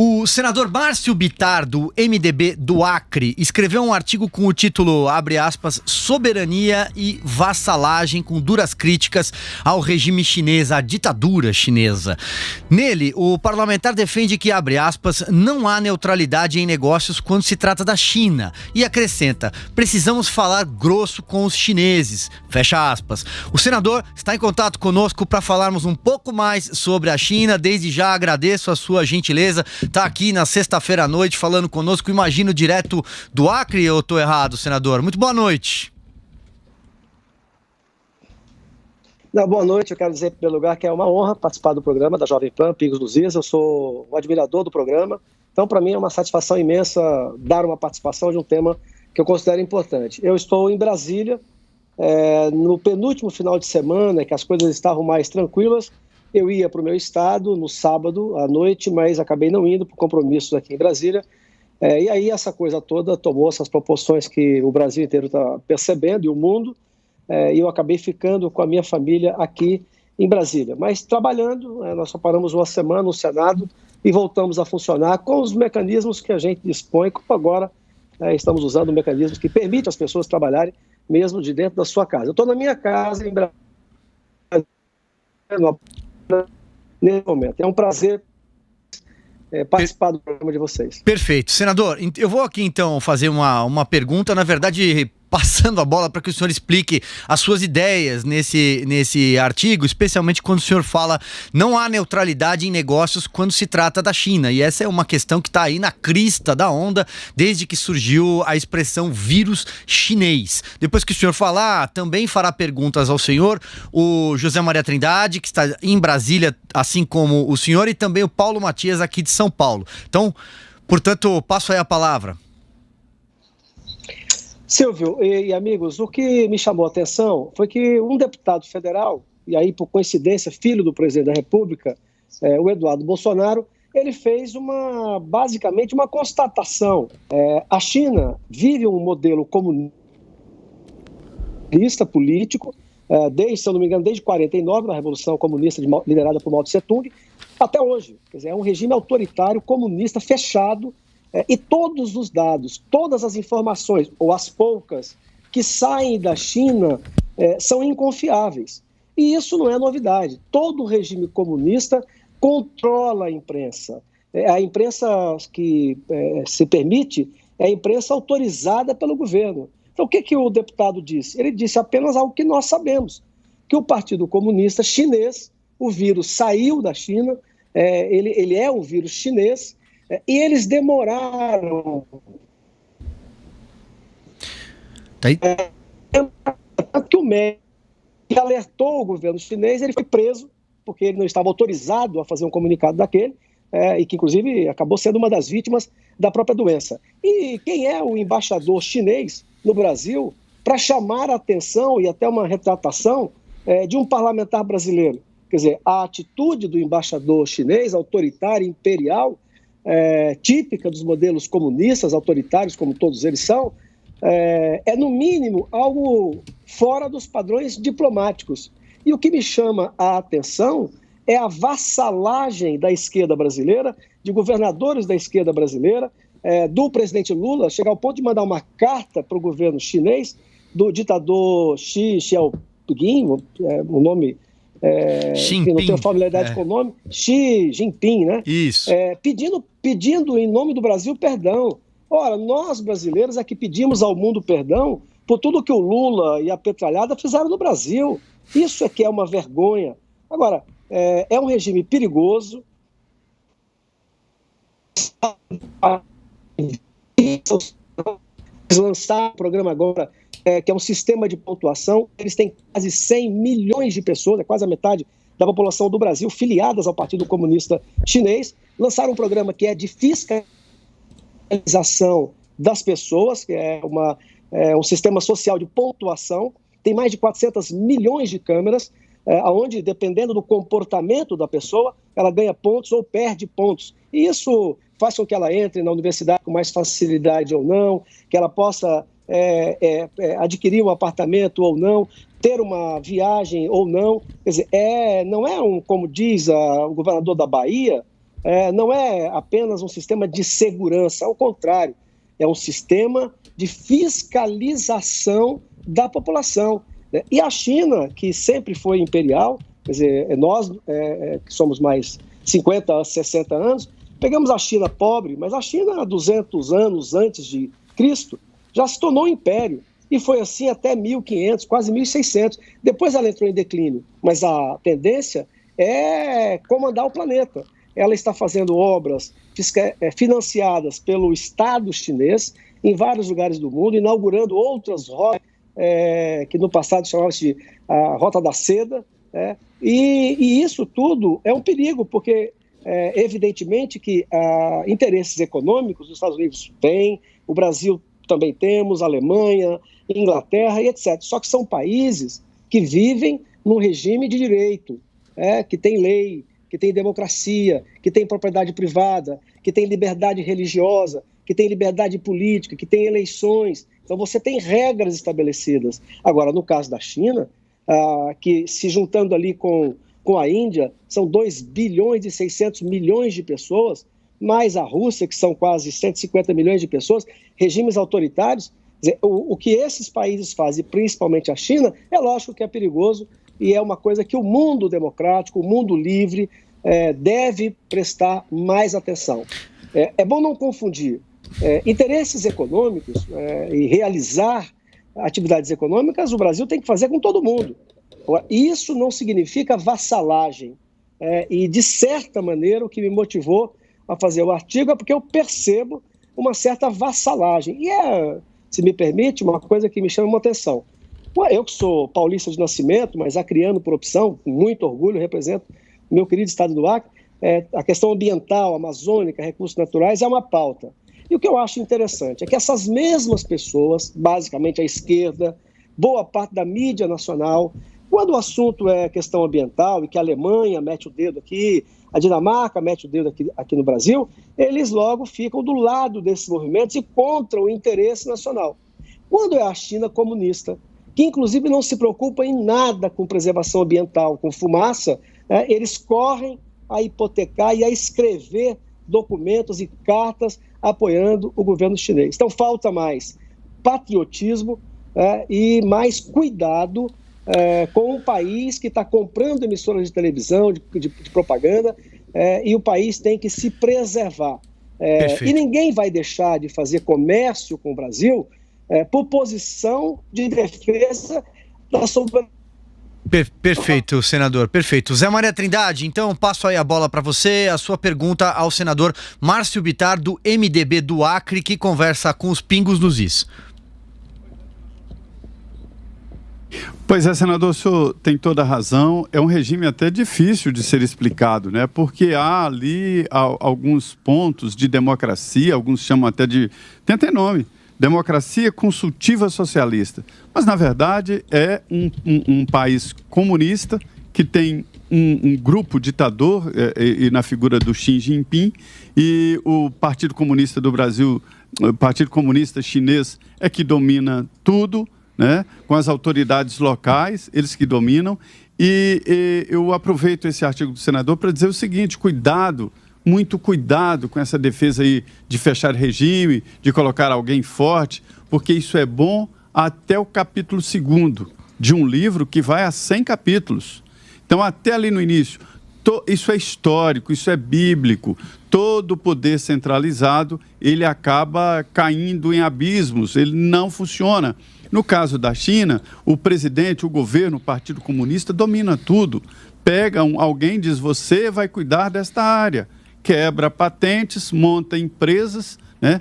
O senador Márcio Bittar, do MDB do Acre, escreveu um artigo com o título, abre aspas, Soberania e Vassalagem, com duras críticas ao regime chinês, à ditadura chinesa. Nele, o parlamentar defende que, abre aspas, não há neutralidade em negócios quando se trata da China e acrescenta, precisamos falar grosso com os chineses, fecha aspas. O senador está em contato conosco para falarmos um pouco mais sobre a China. Desde já agradeço a sua gentileza. Está aqui na sexta-feira à noite falando conosco, imagino, direto do Acre, ou estou errado, senador? Muito boa noite. Não, boa noite, eu quero dizer, em primeiro lugar, que é uma honra participar do programa da Jovem Pan, Pingos dos Is. Eu sou um admirador do programa, então para mim é uma satisfação imensa dar uma participação de um tema que eu considero importante. Eu estou em Brasília, no penúltimo final de semana, que as coisas estavam mais tranquilas. Eu ia para o meu estado no sábado à noite, mas acabei não indo por compromissos aqui em Brasília. E aí essa coisa toda tomou essas proporções que o Brasil inteiro está percebendo e o mundo. E eu acabei ficando com a minha família aqui em Brasília. Mas trabalhando, nós só paramos uma semana no Senado e voltamos a funcionar com os mecanismos que a gente dispõe, como agora estamos usando mecanismos que permitem às pessoas trabalharem mesmo de dentro da sua casa. Eu estou na minha casa em Brasília, nesse momento. É um prazer participar do programa de vocês. Perfeito. Senador, eu vou aqui então fazer uma pergunta, na verdade, passando a bola para que o senhor explique as suas ideias nesse artigo, especialmente quando o senhor fala não há neutralidade em negócios quando se trata da China. E essa é uma questão que está aí na crista da onda desde que surgiu a expressão vírus chinês. Depois que o senhor falar, também fará perguntas ao senhor o José Maria Trindade, que está em Brasília, assim como o senhor, e também o Paulo Matias, aqui de São Paulo. Então, portanto, passo aí a palavra. Silvio e amigos, o que me chamou a atenção foi que um deputado federal, e aí por coincidência filho do presidente da República, o Eduardo Bolsonaro, ele fez basicamente uma constatação. A China vive um modelo comunista político, desde, se eu não me engano, desde 49, na Revolução Comunista liderada por Mao Tse-tung, até hoje. Quer dizer, é um regime autoritário, comunista, fechado. E todos os dados, todas as informações, ou as poucas, que saem da China são inconfiáveis. E isso não é novidade. Todo regime comunista controla a imprensa. A imprensa que se permite é a imprensa autorizada pelo governo. Então, o que o deputado disse? Ele disse apenas algo que nós sabemos, que o Partido Comunista Chinês, o vírus saiu da China, ele é um vírus chinês, e eles demoraram. Que o médico que alertou o governo chinês, ele foi preso, porque ele não estava autorizado a fazer um comunicado daquele, e que, inclusive, acabou sendo uma das vítimas da própria doença. E quem é o embaixador chinês no Brasil para chamar a atenção e até uma retratação de um parlamentar brasileiro? Quer dizer, a atitude do embaixador chinês, autoritário, imperial, típica dos modelos comunistas, autoritários, como todos eles são, no mínimo, algo fora dos padrões diplomáticos. E o que me chama a atenção é a vassalagem da esquerda brasileira, de governadores da esquerda brasileira, do presidente Lula, chegar ao ponto de mandar uma carta para o governo chinês, do ditador Xi Jinping, o nome... eu não tenho familiaridade com o nome, Xi Jinping, né? Isso. Pedindo em nome do Brasil perdão. Ora, nós brasileiros é que pedimos ao mundo perdão por tudo que o Lula e a petralhada fizeram no Brasil. Isso é que é uma vergonha. Agora, é um regime perigoso. Lançar o programa agora, que é um sistema de pontuação. Eles têm quase 100 milhões de pessoas, quase a metade da população do Brasil, filiadas ao Partido Comunista Chinês. Lançaram um programa que é de fiscalização das pessoas, que é um sistema social de pontuação. Tem mais de 400 milhões de câmeras, onde, dependendo do comportamento da pessoa, ela ganha pontos ou perde pontos. E isso faz com que ela entre na universidade com mais facilidade ou não, que ela possa adquirir um apartamento ou não, ter uma viagem ou não. Quer dizer, não é como diz o governador da Bahia, não é apenas um sistema de segurança, ao contrário, é um sistema de fiscalização da população, né? E a China, que sempre foi imperial, quer dizer, nós que somos mais 50 a 60 anos, pegamos a China pobre, mas a China, 200 anos antes de Cristo, já se tornou um império. E foi assim até 1500, quase 1600. Depois ela entrou em declínio, mas a tendência é comandar o planeta. Ela está fazendo obras financiadas pelo Estado chinês em vários lugares do mundo, inaugurando outras rotas que no passado chamavam-se de a Rota da Seda. E isso tudo é um perigo, porque evidentemente que interesses econômicos os Estados Unidos têm, o Brasil também temos, a Alemanha, Inglaterra e etc. Só que são países que vivem num regime de direito, que tem lei, que tem democracia, que tem propriedade privada, que tem liberdade religiosa, que tem liberdade política, que tem eleições. Então você tem regras estabelecidas. Agora, no caso da China, que se juntando ali com a Índia, são 2 bilhões e 600 milhões de pessoas, mais a Rússia, que são quase 150 milhões de pessoas, regimes autoritários. O que esses países fazem, principalmente a China, é lógico que é perigoso e é uma coisa que o mundo democrático, o mundo livre, deve prestar mais atenção. É bom não confundir interesses econômicos e realizar atividades econômicas, o Brasil tem que fazer com todo mundo. Isso não significa vassalagem. E, de certa maneira, o que me motivou a fazer o artigo é porque eu percebo uma certa vassalagem. E se me permite, uma coisa que me chama uma atenção. Eu que sou paulista de nascimento, mas acriano por opção, com muito orgulho, represento o meu querido estado do Acre, a questão ambiental, amazônica, recursos naturais é uma pauta. E o que eu acho interessante é que essas mesmas pessoas, basicamente a esquerda, boa parte da mídia nacional, quando o assunto é questão ambiental e que a Alemanha mete o dedo aqui, a Dinamarca mete o dedo aqui no Brasil, eles logo ficam do lado desses movimentos e contra o interesse nacional. Quando é a China comunista, que inclusive não se preocupa em nada com preservação ambiental, com fumaça, eles correm a hipotecar e a escrever documentos e cartas apoiando o governo chinês. Então falta mais patriotismo e mais cuidado com um país que está comprando emissoras de televisão, de propaganda, e o país tem que se preservar. E ninguém vai deixar de fazer comércio com o Brasil por posição de defesa da soberania. Perfeito, senador, perfeito. Zé Maria Trindade, então passo aí a bola para você, a sua pergunta ao senador Márcio Bittar, do MDB do Acre, que conversa com os pingos nos is. Pois é, senador, o senhor tem toda a razão. É um regime até difícil de ser explicado, né? Porque há ali alguns pontos de democracia, alguns chamam até de... tem até nome. Democracia consultiva socialista. Mas, na verdade, é um país comunista que tem um grupo ditador, e na figura do Xi Jinping, e o Partido Comunista do Brasil, o Partido Comunista Chinês, é que domina tudo, né? Com as autoridades locais, eles que dominam. E eu aproveito esse artigo do senador para dizer o seguinte: cuidado, muito cuidado com essa defesa aí de fechar regime, de colocar alguém forte, porque isso é bom até o capítulo 2º de um livro que vai a 100 capítulos. Então, até ali no início, isso é histórico, isso é bíblico. Todo o poder centralizado, ele acaba caindo em abismos, ele não funciona. No caso da China, o presidente, o governo, o Partido Comunista domina tudo. Pega alguém e diz, você vai cuidar desta área. Quebra patentes, monta empresas, né?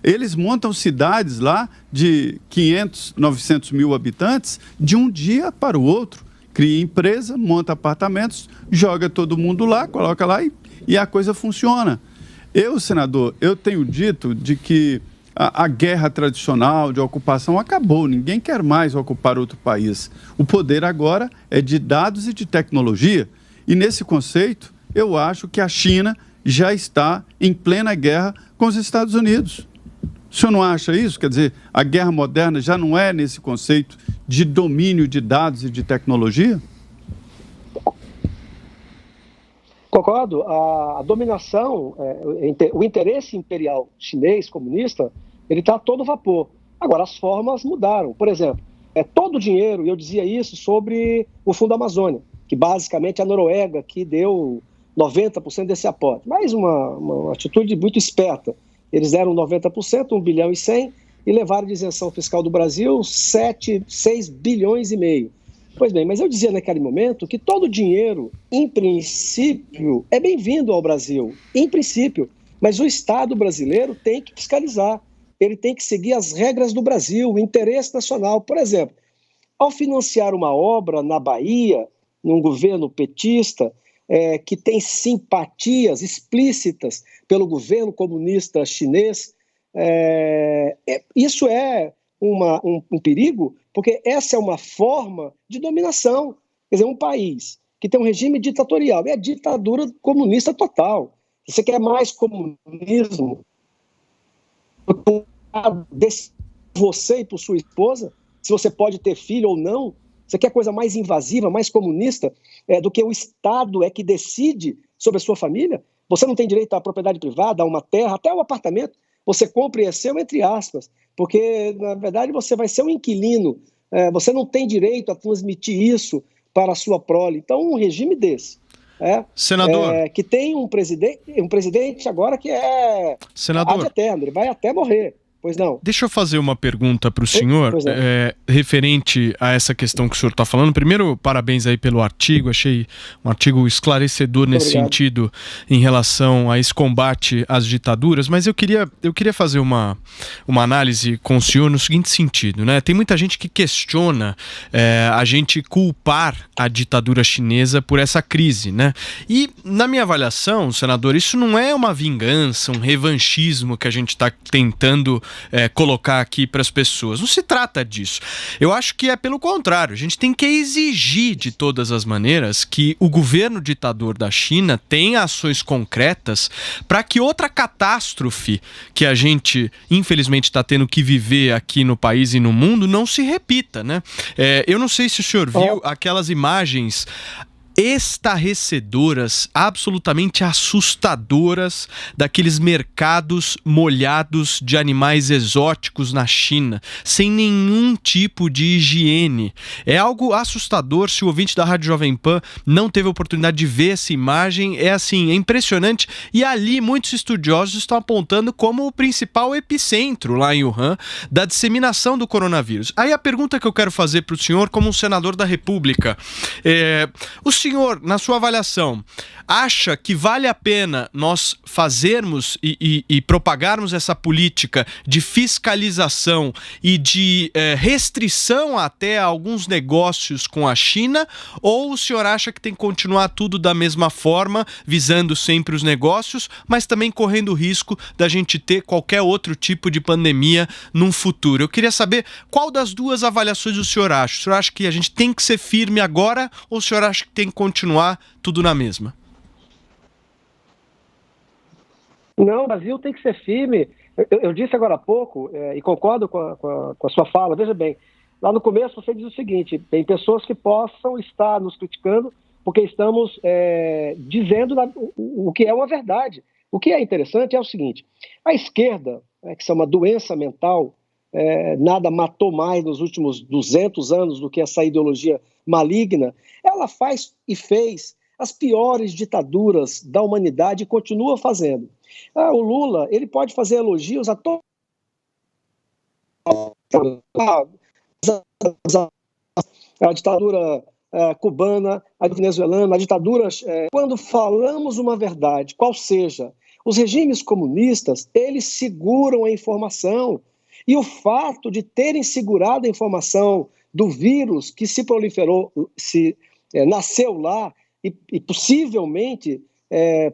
Eles montam cidades lá de 500, 900 mil habitantes de um dia para o outro. Cria empresa, monta apartamentos, joga todo mundo lá, coloca lá e a coisa funciona. Senador, eu tenho dito de que a guerra tradicional de ocupação acabou, ninguém quer mais ocupar outro país. O poder agora é de dados e de tecnologia. E nesse conceito, eu acho que a China já está em plena guerra com os Estados Unidos. O senhor não acha isso? Quer dizer, a guerra moderna já não é nesse conceito de domínio de dados e de tecnologia? concordo. A dominação, o interesse imperial chinês, comunista, ele está a todo vapor. Agora, as formas mudaram. Por exemplo, todo o dinheiro, e eu dizia isso sobre o Fundo Amazônia, que basicamente é a Noruega que deu 90% desse aporte. Mas uma atitude muito esperta. Eles deram 90%, 1 bilhão e 100, e levaram de isenção fiscal do Brasil 6 bilhões e meio. Pois bem, mas eu dizia naquele momento que todo o dinheiro, em princípio, é bem-vindo ao Brasil, em princípio, mas o Estado brasileiro tem que fiscalizar, ele tem que seguir as regras do Brasil, o interesse nacional. Por exemplo, ao financiar uma obra na Bahia, num governo petista, que tem simpatias explícitas pelo governo comunista chinês, isso é um perigo, porque essa é uma forma de dominação. Quer dizer, um país que tem um regime ditatorial, é a ditadura comunista total. Você quer mais comunismo você e por sua esposa, se você pode ter filho ou não? Você quer coisa mais invasiva, mais comunista, do que o Estado que decide sobre a sua família? Você não tem direito à propriedade privada, a uma terra, até um apartamento. Você compra e é seu, entre aspas, porque, na verdade, você vai ser um inquilino. Você não tem direito a transmitir isso para a sua prole. Então, um regime desse, senador, que tem um presidente agora que é ad eterno, ele vai até morrer. Pois não. Deixa eu fazer uma pergunta para o senhor, referente a essa questão que o senhor está falando. Primeiro, parabéns aí pelo artigo, achei um artigo esclarecedor nesse sentido em relação a esse combate às ditaduras, mas eu queria fazer uma análise com o senhor no seguinte sentido, né? Tem muita gente que questiona a gente culpar a ditadura chinesa por essa crise, né? E, na minha avaliação, senador, isso não é uma vingança, um revanchismo que a gente está tentando colocar aqui para as pessoas. Não se trata disso. Eu acho que é pelo contrário. A gente tem que exigir de todas as maneiras que o governo ditador da China tenha ações concretas para que outra catástrofe que a gente, infelizmente, está tendo que viver aqui no país e no mundo não se repita, né? Eu não sei se o senhor viu aquelas imagens estarrecedoras, absolutamente assustadoras, daqueles mercados molhados de animais exóticos na China, sem nenhum tipo de higiene. É algo assustador. Se o ouvinte da Rádio Jovem Pan não teve a oportunidade de ver essa imagem, é impressionante. E ali muitos estudiosos estão apontando como o principal epicentro lá em Wuhan da disseminação do coronavírus. Aí a pergunta que eu quero fazer para o senhor, como um senador da República, o senhor, na sua avaliação, acha que vale a pena nós fazermos e propagarmos essa política de fiscalização e de restrição até a alguns negócios com a China? Ou o senhor acha que tem que continuar tudo da mesma forma, visando sempre os negócios, mas também correndo o risco da gente ter qualquer outro tipo de pandemia num futuro? Eu queria saber qual das duas avaliações o senhor acha. O senhor acha que a gente tem que ser firme agora ou o senhor acha que tem que continuar tudo na mesma? Não, o Brasil tem que ser firme. Eu disse agora há pouco, e concordo com a sua fala, veja bem, lá no começo você diz o seguinte: tem pessoas que possam estar nos criticando porque estamos dizendo o que é uma verdade. O que é interessante é o seguinte: a esquerda, que é uma doença mental, nada matou mais nos últimos 200 anos do que essa ideologia maligna, ela faz e fez as piores ditaduras da humanidade e continua fazendo. O Lula, ele pode fazer elogios a todos. A ditadura cubana, a venezuelana, a ditadura... Quando falamos uma verdade, qual seja, os regimes comunistas, eles seguram a informação. E o fato de terem segurado a informação do vírus que se proliferou, nasceu lá, e possivelmente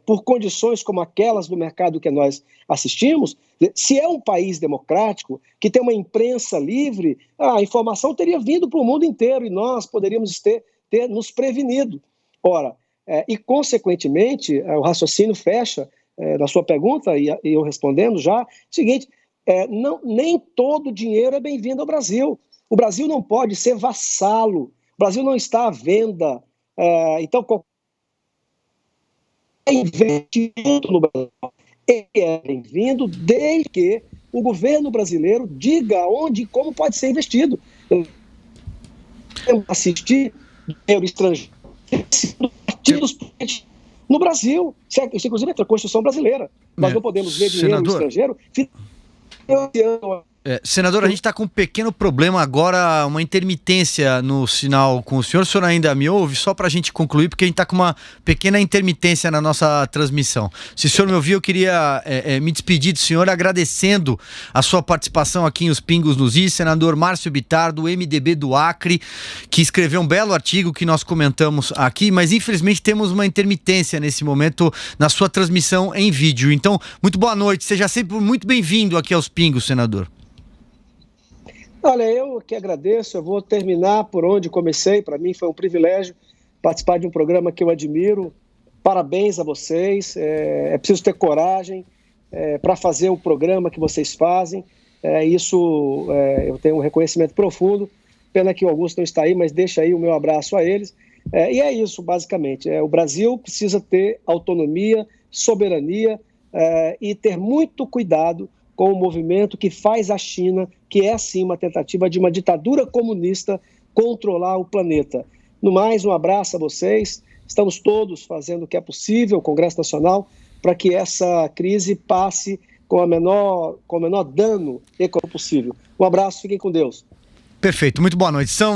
por condições como aquelas do mercado que nós assistimos, se é um país democrático, que tem uma imprensa livre, a informação teria vindo para o mundo inteiro e nós poderíamos ter nos prevenido. Ora, e consequentemente, o raciocínio fecha na sua pergunta, e eu respondendo já, seguinte: nem todo dinheiro é bem-vindo ao Brasil. O Brasil não pode ser vassalo, o Brasil não está à venda. Então, investimento no Brasil. Ele é bem-vindo desde que o governo brasileiro diga onde e como pode ser investido. Assistir dinheiro estrangeiro partidos políticos no Brasil. Isso, inclusive, é a Constituição brasileira. Nós não podemos ver dinheiro estrangeiro financiando. Senador, a gente está com um pequeno problema agora, uma intermitência no sinal com o senhor. O senhor ainda me ouve? Só para a gente concluir, porque a gente está com uma pequena intermitência na nossa transmissão. Se o senhor me ouvir, eu queria me despedir do senhor agradecendo a sua participação aqui em Os Pingos nos Is, senador Márcio Bittar, do MDB do Acre, que escreveu um belo artigo que nós comentamos aqui, mas infelizmente temos uma intermitência nesse momento na sua transmissão em vídeo. Então, muito boa noite, seja sempre muito bem-vindo aqui aos Pingos, senador. Olha, eu que agradeço, eu vou terminar por onde comecei. Para mim foi um privilégio participar de um programa que eu admiro. Parabéns a vocês, é preciso ter coragem para fazer o programa que vocês fazem. Eu tenho um reconhecimento profundo. Pena que o Augusto não está aí, mas deixa aí o meu abraço a eles. E é isso, basicamente. O Brasil precisa ter autonomia, soberania e ter muito cuidado com o movimento que faz a China, que é sim uma tentativa de uma ditadura comunista controlar o planeta. No mais, um abraço a vocês. Estamos todos fazendo o que é possível, o Congresso Nacional, para que essa crise passe com o menor dano econômico possível. Um abraço, fiquem com Deus. Perfeito, muito boa noite. São